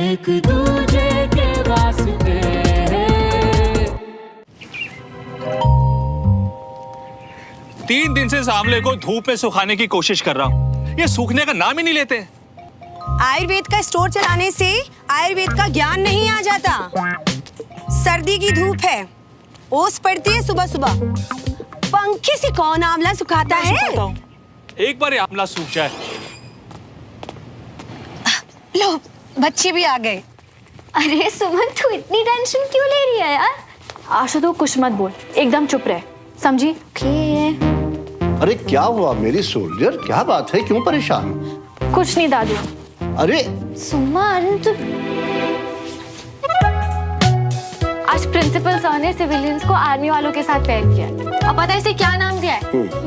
एक दूजे के वास्ते। 3 दिन से इस आंवले को धूप में सुखाने की कोशिश कर रहा हूँ, ये सूखने का नाम ही नहीं लेते। आयुर्वेद का स्टोर चलाने से आयुर्वेद का ज्ञान नहीं आ जाता। सर्दी की धूप है, ओस पड़ती है सुबह सुबह, पंखे से कौन आंवला सुखाता है? एक बार ये आंवला सूख जाए। लो, बच्चे भी आ गए। अरे सुमन, तू इतनी टेंशन क्यों ले रही है यार? आशा तू कुछ मत बोल, एकदम चुप रहे, समझी? अरे क्या हुआ मेरी सोल्जर, क्या बात है, क्यों परेशान? कुछ नहीं दादू। अरे सुमन, तू आज प्रिंसिपल सर ने सिविलियंस को आर्मी वालों के साथ पेयर किया है। अब पता है इसे क्या नाम दिया है?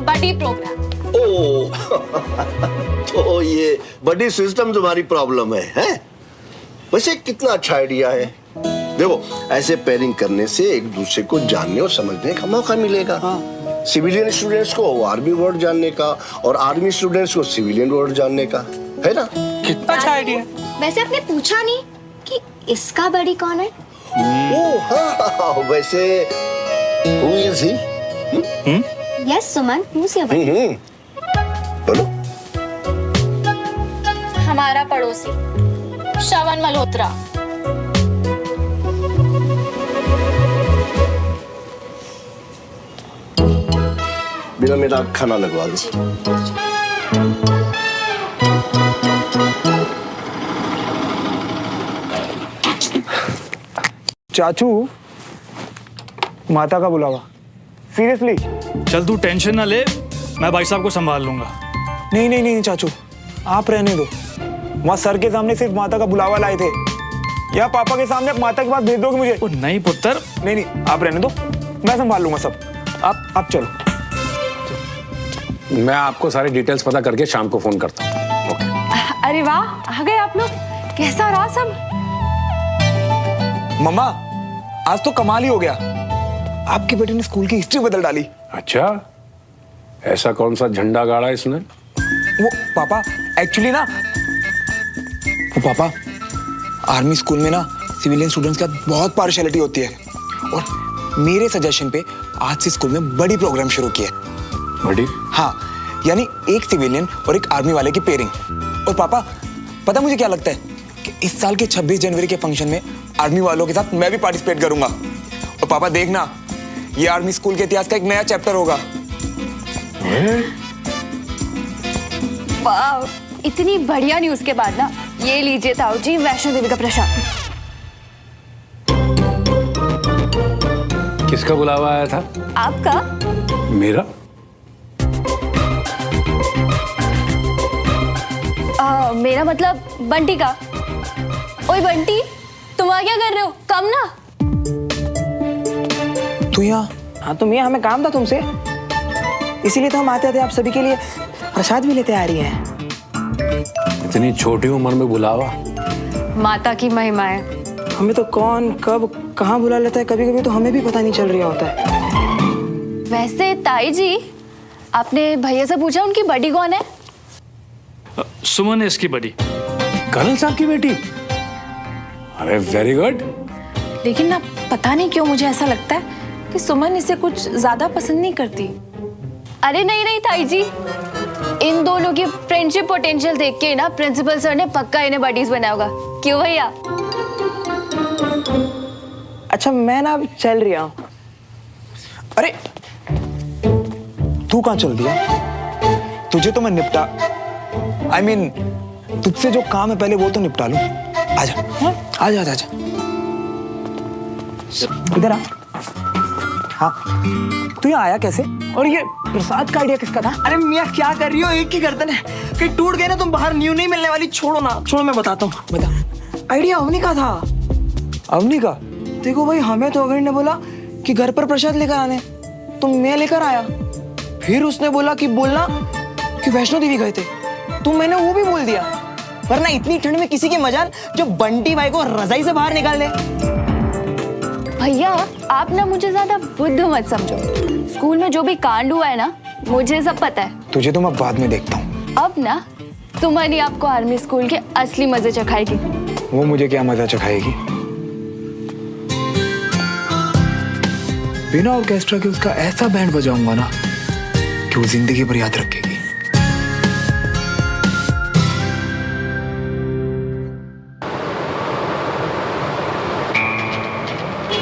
बडी प्रोग्राम। ओह तो ये बडी सिस्टम तुम्हारी प्रॉब्लम है? वैसे कितना अच्छा आइडिया है। देखो, ऐसे पेयरिंग करने से एक दूसरे को जानने और समझने का मौका मिलेगा। सिविलियन स्टूडेंट्स को आर्मी वर्ड जानने का और आर्मी स्टूडेंट्स को सिविलियन वर्ड जानने का, है ना? कितना अच्छा आइडिया। वैसे आपने पूछा नहीं कि इसका बड़ी कौन है? ओह हाँ, वैसे who is he? Yes Suman, who's your buddy? बोलो। हमारा पड़ोसी श्रवण मल्होत्रा। बिना मेरा खाना लगवा दो। चाचू, माता का बुलावा। सीरियसली? चल तू टेंशन ना ले, मैं भाई साहब को संभाल लूंगा। नहीं नहीं नहीं चाचू, आप रहने दो। वहाँ सर के सामने सिर्फ माता का बुलावा लाए थे, या पापा के सामने आप माता के पास भेज दोगे मुझे? ओ नहीं पुत्र। नहीं नहीं, आप रहने दो, मैं संभाल लूंगा सब। आप चलो। मैं आपको सारी डिटेल्स पता करके शाम को फोन करता हूँ। अरे वाह, आ गए आप लोग। कैसा रहा सब? मम्मा, आज तो कमाल ही हो गया। आपके बेटे ने स्कूल की हिस्ट्री बदल डाली। अच्छा, ऐसा कौन सा झंडा गाड़ा इसने? वो पापा एक्चुअली ना, वो पापा आर्मी स्कूल में ना सिविलियन स्टूडेंट्स का बहुत पार्शियलिटी होती है, और मेरे सजेशन पे आज से स्कूल में बड़ी प्रोग्राम शुरू किया है। बड़ी? हाँ, यानी एक सिविलियन और एक आर्मी वाले की पेयरिंग। और पापा पता मुझे क्या लगता है कि इस साल के 26 जनवरी के फंक्शन में आर्मी वालों के साथ मैं भी पार्टिसिपेट करूंगा। और पापा देखना, ये आर्मी स्कूल के इतिहास का एक नया चैप्टर होगा। वाह, इतनी बढ़िया न्यूज के बाद ना, ये लीजिए ताऊ जी वैष्णो देवी का प्रसाद। किसका बुलावा आया था? आपका। मेरा? मेरा मतलब बंटी का। ओए बंटी, तुम आ क्या कर रहे हो? कम ना। तू यहाँ? हाँ तो मियाँ, हमें काम था तुमसे, इसीलिए तो हम आते थे आप सभी के लिए प्रसाद भी लेते आ रही हैं। इतनी छोटी उम्र में बुलावा? माता की महिमा है। हमें तो कौन कब कहाँ बुला लेता है, कभी कभी तो हमें भी पता नहीं चल रहा होता है। वैसे ताई जी, आपने भैया से पूछा उनकी बड़ी कौन है? सुमन है इसकी बड़ी। कर्नल साहब की बेटी? अरे वेरी गुड। लेकिन ना, पता नहीं क्यों मुझे ऐसा लगता है कि सुमन इसे कुछ ज्यादा पसंद नहीं करती। अरे नहीं नहीं ताई जी, इन दोनों की फ्रेंडशिप पोटेंशियल देख के ना प्रिंसिपल सर ने पक्का इन्हें बडीज बनाया होगा। क्यों भैया? अच्छा मैं ना चल रहा हूँ। अरे तू कहाँ चल दिया? तुझे तो मैं निपटा, I mean, तुझसे जो काम है पहले वो तो निपटा लूं। आजा, आजा आजा आजा, इधर आ। हाँ, तू यहाँ आया कैसे? और ये प्रसाद का आइडिया किसका था? अरे मियाँ क्या कर रही हो, एक ही गर्दन है, कहीं टूट गए ना तुम बाहर न्यू नहीं मिलने वाली। छोड़ो ना, छोड़ो, मैं बताता हूँ। बता। आइडिया अवनी का था। अवनी का? देखो भाई, हमें तो अवनी ने बोला कि घर पर प्रसाद लेकर आने, तो मैं लेकर आया। फिर उसने बोला कि बोलना कि वैष्णो देवी गए थे, तो मैंने वो भी बोल दिया। वरना इतनी ठंड में किसी की मजाल जो बंटी भाई को रजाई से बाहर निकाल दे। भैया आप ना मुझे ज्यादा बुद्ध मत समझो। स्कूल में जो भी कांड हुआ है ना, मुझे सब पता है। तुझे तो मैं बाद में देखता हूँ। अब ना सुमन ही आपको आर्मी स्कूल के असली मजे चखाएगी। वो मुझे क्या मजा चखाएगी। बिना ऑर्केस्ट्रा के उसका ऐसा बैंड बजाऊंगा ना कि वो जिंदगी भर याद रखेगी।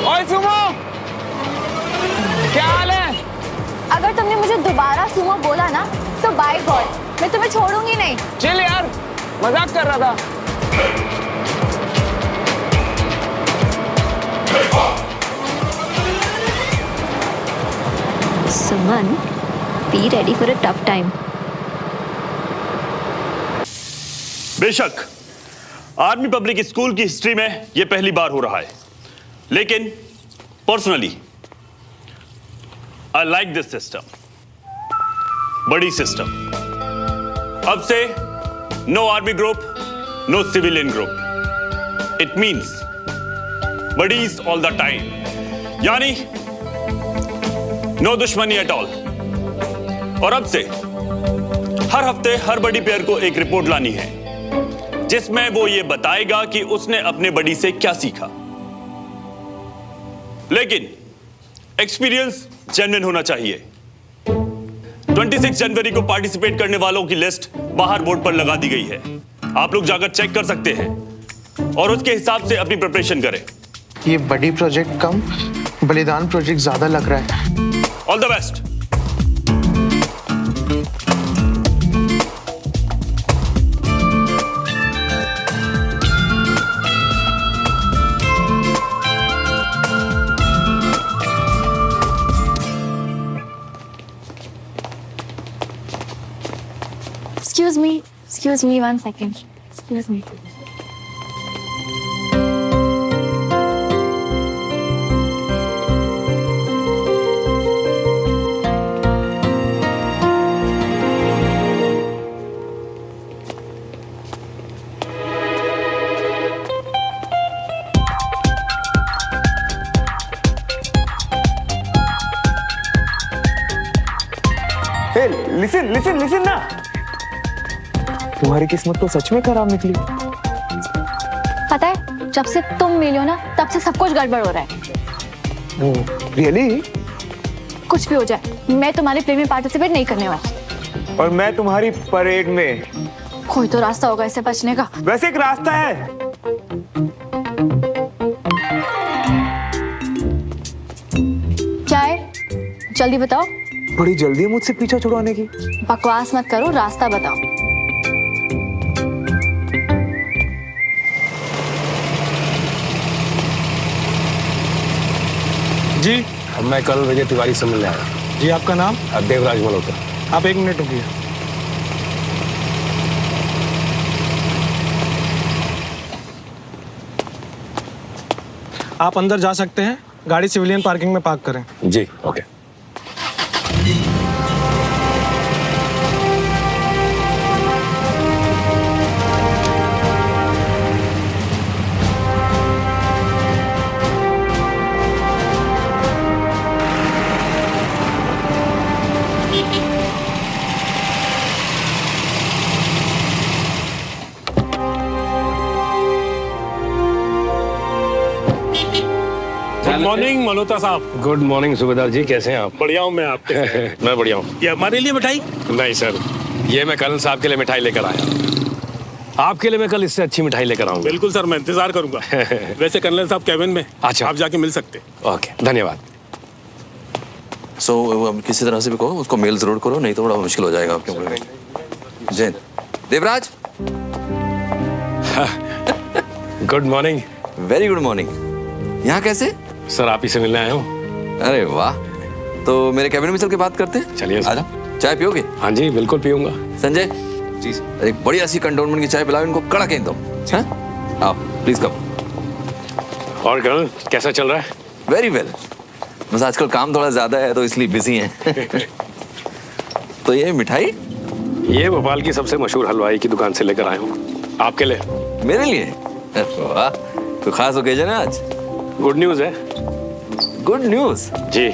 ओए सुमो, क्या हाल है? अगर तुमने मुझे दोबारा सुमो बोला ना तो बाय गॉड मैं तुम्हें छोड़ूंगी नहीं। चिल यार, मजाक कर रहा था। Suman, be ready for a tough time. बेशक आर्मी पब्लिक स्कूल की हिस्ट्री में यह पहली बार हो रहा है, लेकिन personally I like this system, buddy system. अब से no army group, no civilian group. It means buddies all the time, यानी नो दुश्मनी एट ऑल। और अब से हर हफ्ते हर बड़ी पेयर को एक रिपोर्ट लानी है जिसमें वो ये बताएगा कि उसने अपने बड़ी से क्या सीखा, लेकिन एक्सपीरियंस जेन्युइन होना चाहिए। 26 जनवरी को पार्टिसिपेट करने वालों की लिस्ट बाहर बोर्ड पर लगा दी गई है, आप लोग जाकर चेक कर सकते हैं और उसके हिसाब से अपनी प्रिपरेशन करें। ये बड़ी प्रोजेक्ट कम, बलिदान प्रोजेक्ट ज्यादा लग रहा है। All the best. Excuse me, 1 second. Excuse me. Hey, listen ना। तुम्हारी किस्मत तो सच में खराब निकली। पता है, जब से तुम मिली हो ना तब से सब कुछ गड़बड़ हो रहा है। रियली? कुछ भी हो जाए, मैं तुम्हारे प्ले में पार्टिसिपेट नहीं करने वाली। और मैं तुम्हारी परेड में। कोई तो रास्ता होगा इससे बचने का। वैसे एक रास्ता है। क्या है? जल्दी बताओ। बड़ी जल्दी है मुझसे पीछा छुड़वाने की। बकवास मत करो, रास्ता बताओ। जी मैं कल विजय तिवारी से मिलने आया। जी, आपका नाम? देवराज मल्होत्रा। आप 1 मिनट रुकिए। आप अंदर जा सकते हैं, गाड़ी सिविलियन पार्किंग में पार्क करें। जी ओके। गुड मॉर्निंग मल्होत्रा साहब। गुड मॉर्निंग सूबेदार जी, कैसे हैं आप? बढ़िया हूँ मैं, आपके मैं बढ़िया हूँ। ये हमारे लिए मिठाई? नहीं सर, ये मैं कर्नल साहब के लिए मिठाई लेकर आया। आपके लिए मैं कल इससे अच्छी मिठाई लेकर आऊंगा। बिल्कुल सर, मैं इंतजार करूंगा। वैसे कर्नल साहब कैबिन में। अच्छा, आप जाके मिल सकते। ओके, धन्यवाद। किसी तरह से भी कहो, उसको मेल जरूर करो, नहीं तो बड़ा मुश्किल हो जाएगा आपके। Jain, Devraj. Good morning. Very good morning. यहाँ कैसे? सर आप ही से मिलने आया हूँ। अरे वाह, तो मेरे कैबिन में चल के बात करते हैं। चलिए आजा। चाय पियोगे? हाँ जी बिल्कुल पीऊंगा। संजय जी, एक बढ़िया सी कंटोनमेंट की चाय पिलाओ इनको, कड़क दो। आओ प्लीज कम। और कर्नल कैसा चल रहा है? वेरी वेल, बस आजकल काम थोड़ा ज्यादा है तो इसलिए बिजी हैं। तो ये मिठाई? ये भोपाल की सबसे मशहूर हलवाई की दुकान से लेकर आया हूँ, आपके लिए। मेरे लिए? वाह, तो खास ओकेजन है आज। गुड न्यूज है। Good news? जी।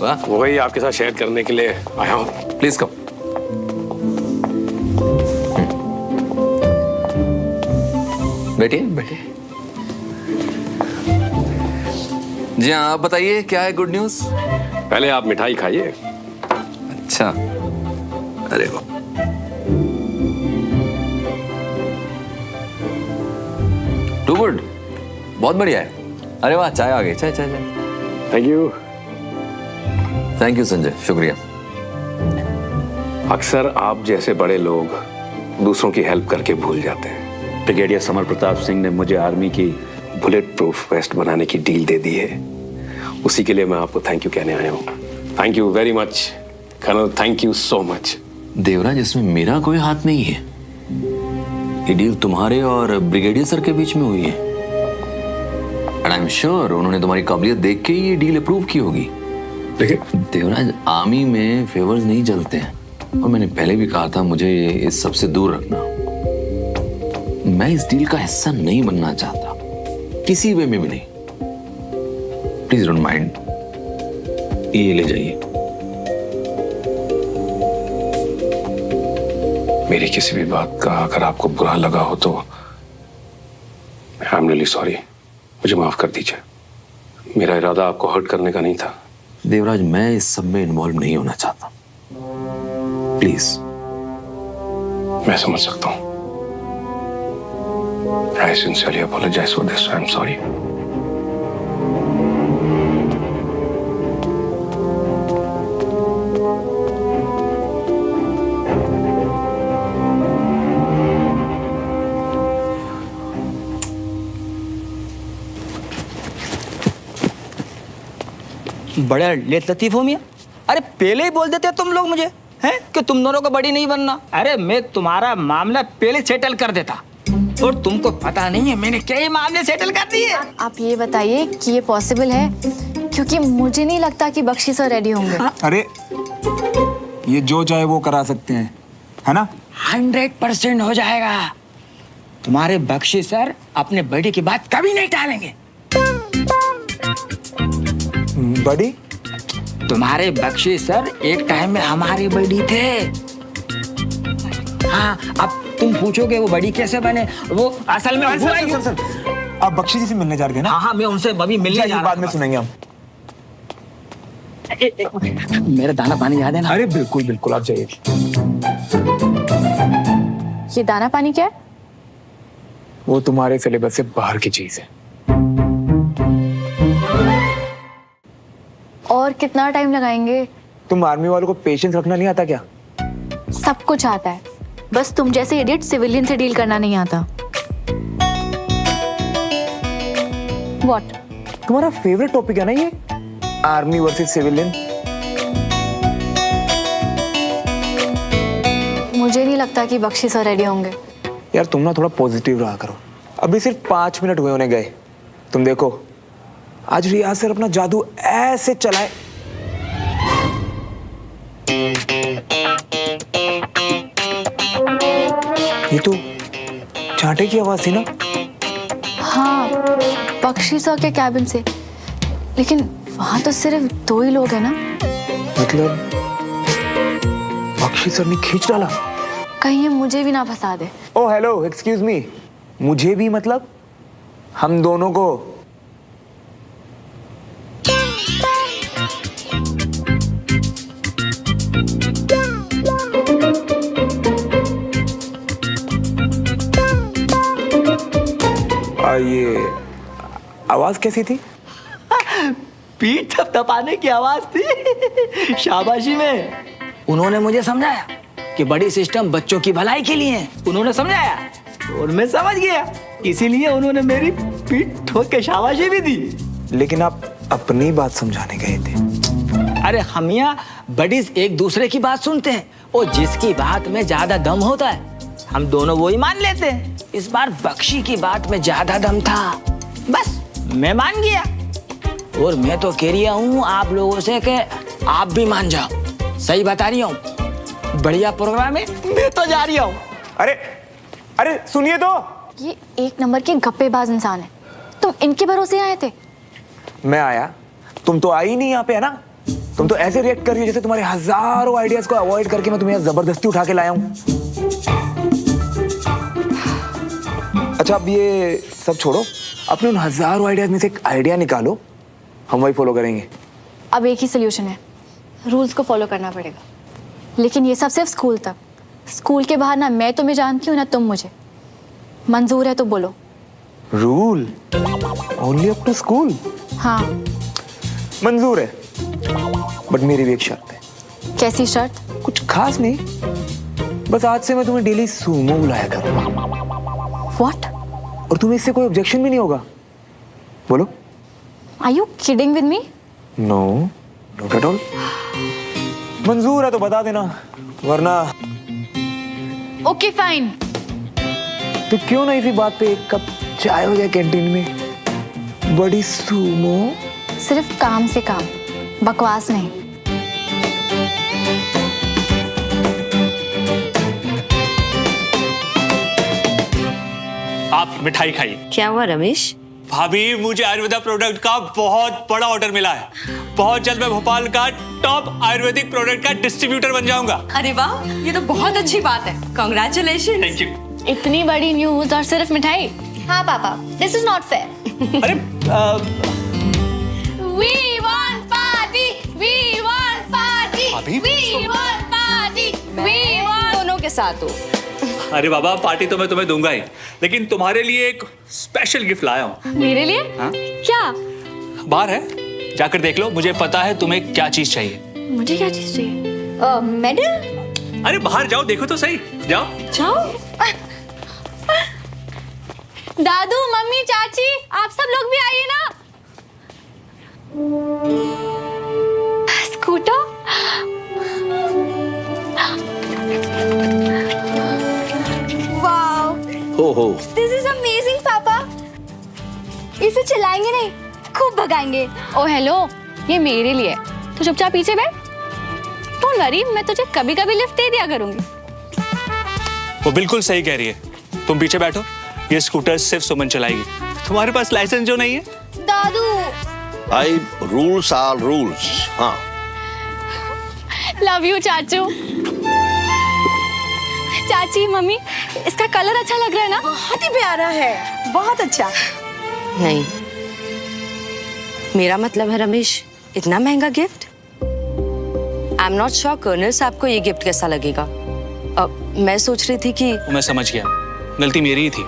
वाह, वही आपके साथ शेयर करने के लिए आया हूँ। Please come. बैठिए बैठिए। जी हाँ, आप बताइए क्या है गुड न्यूज? पहले आप मिठाई खाइए। अच्छा, अरे वाह, टू गुड, बहुत बढ़िया है। अरे वाह, चाय आ गई। चाय चाय चाय। थैंक यू संजय, शुक्रिया। अक्सर आप जैसे बड़े लोग दूसरों की हेल्प करके भूल जाते हैं। ब्रिगेडियर समर प्रताप सिंह ने मुझे आर्मी की बुलेट प्रूफ वेस्ट बनाने की डील दे दी है। उसी के लिए मैं आपको थैंक यू कहने आया हूँ। Thank you very much colonel, thank you so much. Devraj, इसमें मेरा कोई हाथ नहीं है। ये डील तुम्हारे और ब्रिगेडियर सर के बीच में हुई है। एंड आई एम श्योर उन्होंने तुम्हारी काबिलियत देख के ये डील अप्रूव की होगी। लेकिन देवराज, आर्मी में फेवर्स नहीं चलते हैं, और मैंने पहले भी कहा था मुझे इस सब से दूर रखना। मैं इस डील का हिस्सा नहीं बनना चाहता, किसी वे में भी नहीं। प्लीज डोंट माइंड, ये ले जाइए। मेरी किसी भी बात का अगर आपको बुरा लगा हो तो आई एम रियली सॉरी, मुझे माफ कर दीजिए। मेरा इरादा आपको हर्ट करने का नहीं था। देवराज, मैं इस सब में इन्वॉल्व नहीं होना चाहता, प्लीज। मैं समझ सकता हूं। I sincerely apologize for this. I'm sorry. बड़े लेट लतीफ हो मियां। अरे पहले ही बोल देते तुम लोग मुझे हैं कि तुम दोनों को बड़ी नहीं बनना। अरे मैं तुम्हारा मामला पहले सेटल कर देता, और तुमको पता नहीं है मैंने कई मामले सेटल कर दिए। आप ये बताइए कि ये पॉसिबल है, क्योंकि मुझे नहीं लगता कि बख्शी सर रेडी होंगे। अरे ये जो चाहे वो करा सकते हैं, है ना? 100% हो जाएगा। तुम्हारे बख्शी सर अपने बड़ी की बात कभी नहीं टालेंगे। बड़ी? तुम्हारे बख्शी सर एक टाइम में हमारी बड़ी थे। हाँ, अब तुम पूछोगे वो बड़ी कैसे बने, वो असल में सर, आप बख्शी जी से मिलने जा रहे थे ना? हाँ, मैं उनसे अभी मिलने जा रहा हूँ। बाद में सुनेंगे हम। मेरा दाना पानी याद है ना? अरे बिल्कुल बिल्कुल, आप जाइए। ये दाना पानी क्या है? वो तुम्हारे सिलेबस से बाहर की चीज है। और कितना टाइम लगाएंगे? तुम आर्मी वालों को पेशेंस रखना नहीं आता क्या? सब कुछ आता है, बस तुम जैसे इडियट सिविलियन से डील करना नहीं आता। What? तुम्हारा फेवरेट टॉपिक है ना ये, आर्मी वर्सेस सिविलियन। मुझे नहीं लगता कि बख्शी सर रेडी होंगे। यार तुम ना थोड़ा पॉजिटिव रहा करो। अभी सिर्फ 5 मिनट हुए उन्हें गए। तुम देखो आज रियाज सर अपना जादू ऐसे चलाए। ये तो चांटे की आवाज थी ना? हाँ, बख्शी सर के कैबिन से, लेकिन वहां तो सिर्फ 2 ही लोग हैं ना। मतलब बख्शी सर ने खींच डाला? कहीं ये मुझे भी ना फंसा दे। Oh hello, excuse me. मुझे भी मतलब हम दोनों को? ये आवाज कैसी थी? पीठ थपथपाने की आवाज थी, शाबाशी में। उन्होंने मुझे समझाया कि बड़ी सिस्टम बच्चों की भलाई के लिए है। उन्होंने समझाया और मैं समझ गया, इसीलिए उन्होंने मेरी पीठ ठोक के शाबाशी भी दी। लेकिन आप अपनी बात समझाने गए थे। अरे हम यहाँ बडीज एक दूसरे की बात सुनते हैं, और जिसकी बात में ज्यादा दम होता है हम दोनों वो ही मान लेते हैं। इस बार बख्शी की बात में ज्यादा दम था, बस मैं मान गया। और मैं तो कह रहा हूँ आप लोगों से कि आप भी मान जाओ। सही बता रही हूँ, बढ़िया प्रोग्राम है, मैं तो जा रही हूँ। अरे सुनिए तो। ये एक नंबर के गप्पेबाज इंसान है। तुम इनके भरोसे आए थे? मैं आया, तुम तो आई नहीं यहाँ पे, है ना? तुम तो ऐसे रिएक्ट कर रही हो जैसे तुम्हारे हजारों आइडियाज को अवॉइड करके मैं तुम्हें जबरदस्ती उठा के लाया हूँ। अच्छा अब ये सब छोड़ो, अपने उन हजारों आइडियाज में से एक आइडिया निकालो, हम वही फॉलो करेंगे। अब एक ही सोल्यूशन है, रूल्स को फॉलो करना पड़ेगा, लेकिन ये सब सिर्फ स्कूल तक। स्कूल के बाहर ना मैं तुम्हें जानती हूँ ना तुम मुझे। मंजूर है तो बोलो। Rule only up to school? हाँ मंजूर है, बट मेरी भी एक शर्त है। कैसी शर्त? कुछ खास नहीं, बस आज से मैं तुम्हें डेली सूमो बुलाया करूंगा। व्हाट? और तुम्हें इससे कोई ऑब्जेक्शन भी नहीं होगा? बोलो। Are you kidding with me? No, not at all. मंजूर है तो बता देना, वरना ओके फाइन। तो क्यों ना इसी बात पे एक कप चाय हो जाए कैंटीन में। बड़ी सूमो। सिर्फ काम से काम, बकवास नहीं। आप मिठाई खाइए। क्या हुआ रमेश? भाभी, मुझे आयुर्वेदा प्रोडक्ट का बहुत बड़ा ऑर्डर मिला है। बहुत जल्द मैं भोपाल का टॉप आयुर्वेदिक प्रोडक्ट का डिस्ट्रीब्यूटर बन जाऊंगा। अरे वाह, ये तो बहुत अच्छी बात है। कांग्रेचुलेशन। Thank you. इतनी बड़ी न्यूज और सिर्फ मिठाई? हाँ पापा, दिस इज नॉट फेयर। अरे We want party, we want party, भाभी? we want party, we want। दोनों के साथ हो। अरे बाबा, पार्टी तो मैं तुम्हें दूंगा ही, लेकिन तुम्हारे लिए एक स्पेशल गिफ्ट लाया हूँ। मेरे लिए? हाँ? क्या? बाहर है, जाकर देख लो। मुझे पता है तुम्हें क्या चीज चाहिए। मुझे क्या चीज चाहिए? मेडल? अरे बाहर जाओ, देखो तो सही। जाओ जाओ। दादू, मम्मी, चाची, आप सब लोग भी आइए ना। स्कूटर? वाओ, हो दिस इज अमेजिंग पापा। इसे चलाएंगे नहीं, खूब भगाएंगे। ओ हेलो, ये मेरे लिए है, तो चुपचाप पीछे बैठ। डोंट वरी, मैं तुझे कभी कभी लिफ्ट दे दिया करूंगी। वो बिल्कुल सही कह रही है। तुम पीछे बैठो, ये स्कूटर सिर्फ सुमन चलाएगी। तुम्हारे पास लाइसेंस जो नहीं है। दादू, भाई, रूल्स आर रूल्स। हाँ, लव यू चाचू। चाची, मम्मी, इसका कलर अच्छा लग रहा है ना? बहुत ही प्यारा है, बहुत अच्छा। नहीं, मेरा मतलब है रमेश, इतना महंगा gift. I am not sure colonel साहब को ये गिफ्ट कैसा लगेगा। मैं सोच रही थी कि मैं समझ गया, गलती मेरी ही थी।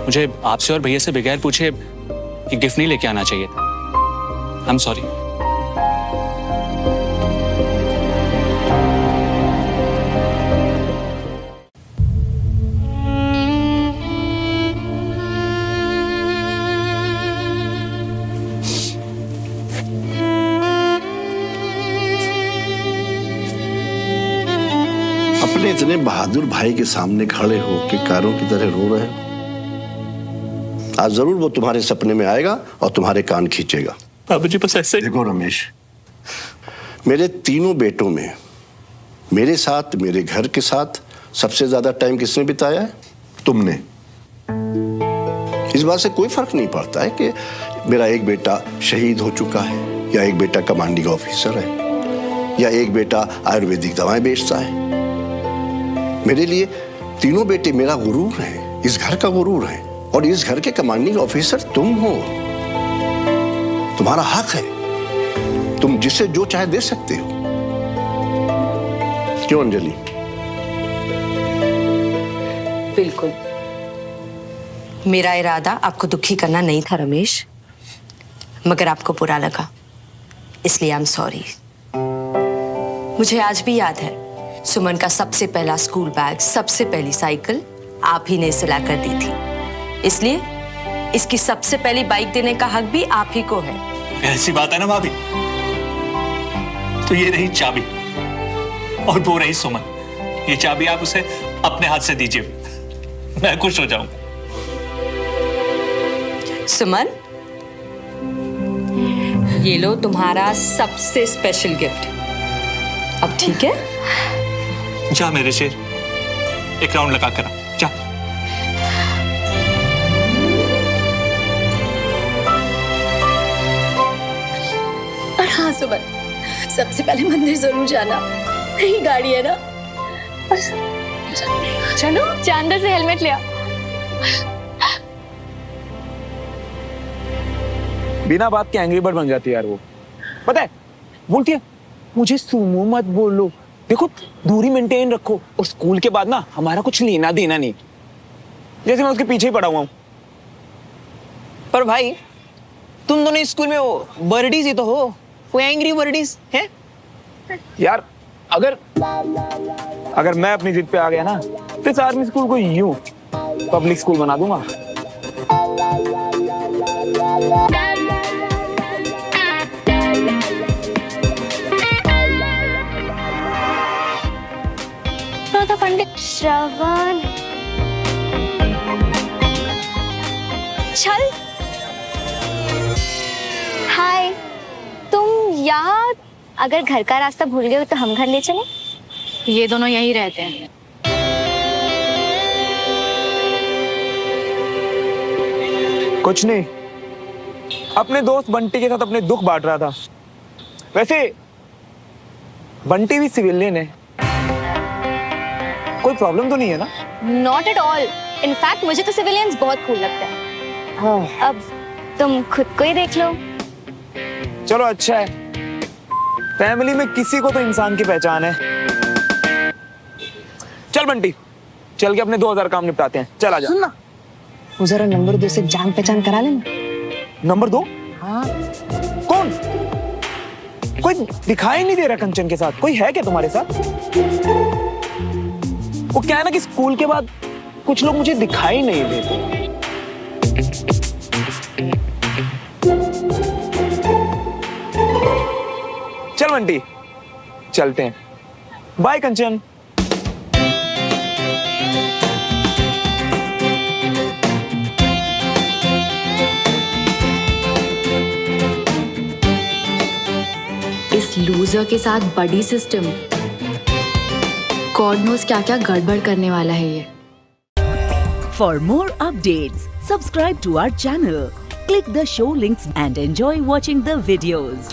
मुझे आपसे और भैया से बगैर पूछे ये गिफ्ट नहीं लेके आना चाहिए था। I am sorry. अपने इतने बहादुर भाई के सामने खड़े हो के कारों की तरह रो रहे हो। आज जरूर वो तुम्हारे सपने में आएगा और तुम्हारे कान खींचेगा। बाबूजी बस ऐसे। देखो रमेश, मेरे तीनों बेटों में मेरे साथ, मेरे घर के साथ सबसे ज्यादा टाइम किसने बिताया है? तुमने। इस बात से कोई फर्क नहीं पड़ता है कि मेरा एक बेटा शहीद हो चुका है, या एक बेटा कमांडिंग ऑफिसर है, या एक बेटा आयुर्वेदिक दवाएं बेचता है। मेरे लिए तीनों बेटे मेरा गुरूर है, इस घर का गुरूर है, और इस घर के कमांडिंग ऑफिसर तुम हो। तुम्हारा हक है, तुम जिसे जो चाहे दे सकते हो। क्यों अंजलि? बिल्कुल। मेरा इरादा आपको दुखी करना नहीं था रमेश, मगर आपको बुरा लगा, इसलिए आई एम सॉरी। मुझे आज भी याद है, सुमन का सबसे पहला स्कूल बैग, सबसे पहली साइकिल आप ही ने सिला कर दी थी, इसलिए इसकी सबसे पहली बाइक देने का हक भी आप ही को है। ऐसी बात है ना भाभी? तो ये रही चाबी और वो रही सुमन। ये चाबी आप उसे अपने हाथ से दीजिए, मैं खुश हो जाऊंगा। सुमन, ये लो तुम्हारा सबसे स्पेशल गिफ्ट। अब ठीक है? जा मेरे शेर, एक राउंड लगा कर जा। और हाँ सुमन, सबसे पहले मंदिर जरूर जाना, यही गाड़ी है ना। चलो, अंदर से हेलमेट ले आ। बिना बात के एंग्री बर्ड बन जाती है यार वो। पता है, बोलती है मुझे सुमो मत बोलो, देखो दूरी मेंटेन रखो, और स्कूल के बाद ना हमारा कुछ लेना देना नहीं, जैसे मैं उसके पीछे ही पड़ा हुआ हूं। पर भाई तुम दोनों स्कूल में वो बर्डीज ही तो हो, वो एंग्री बर्डीज हैं? यार अगर मैं अपनी जिद पे आ गया ना तो इस आर्मी स्कूल को यूं पब्लिक स्कूल बना दूंगा। तो पंडित श्रवण चल। हाय, तुम यहाँ? अगर घर का रास्ता भूल गए हो तो हम घर ले चले। ये दोनों यहीं रहते हैं। कुछ नहीं, अपने दोस्त बंटी के साथ अपने दुख बांट रहा था। वैसे बंटी भी सिविलियन है, कोई प्रॉब्लम तो नहीं है ना? नॉट एट ऑल, इनफैक्ट मुझे तो सिविलियंस बहुत कूल लगता है। हाँ। अब तुम खुद को ही देख लो। चलो अच्छा है, फैमिली में किसी को तो इंसान की पहचान है। चल बंटी, चल के अपने 2000 काम निपटाते हैं। चल आजा। सुन ना, वो जरा नंबर 2 से जान पहचान करा लेना। नंबर 2? हाँ। कौन? कोई दिखाई नहीं दे रहा कंचन के साथ। कोई है क्या तुम्हारे साथ? वो क्या है ना कि स्कूल के बाद कुछ लोग मुझे दिखाई नहीं देते। चल बंटी, चलते हैं। बाय कंचन। इस लूजर के साथ बड़ी सिस्टम, गॉड नोस क्या क्या गड़बड़ करने वाला है ये। For more updates, subscribe to our channel, click the show links and enjoy watching the videos.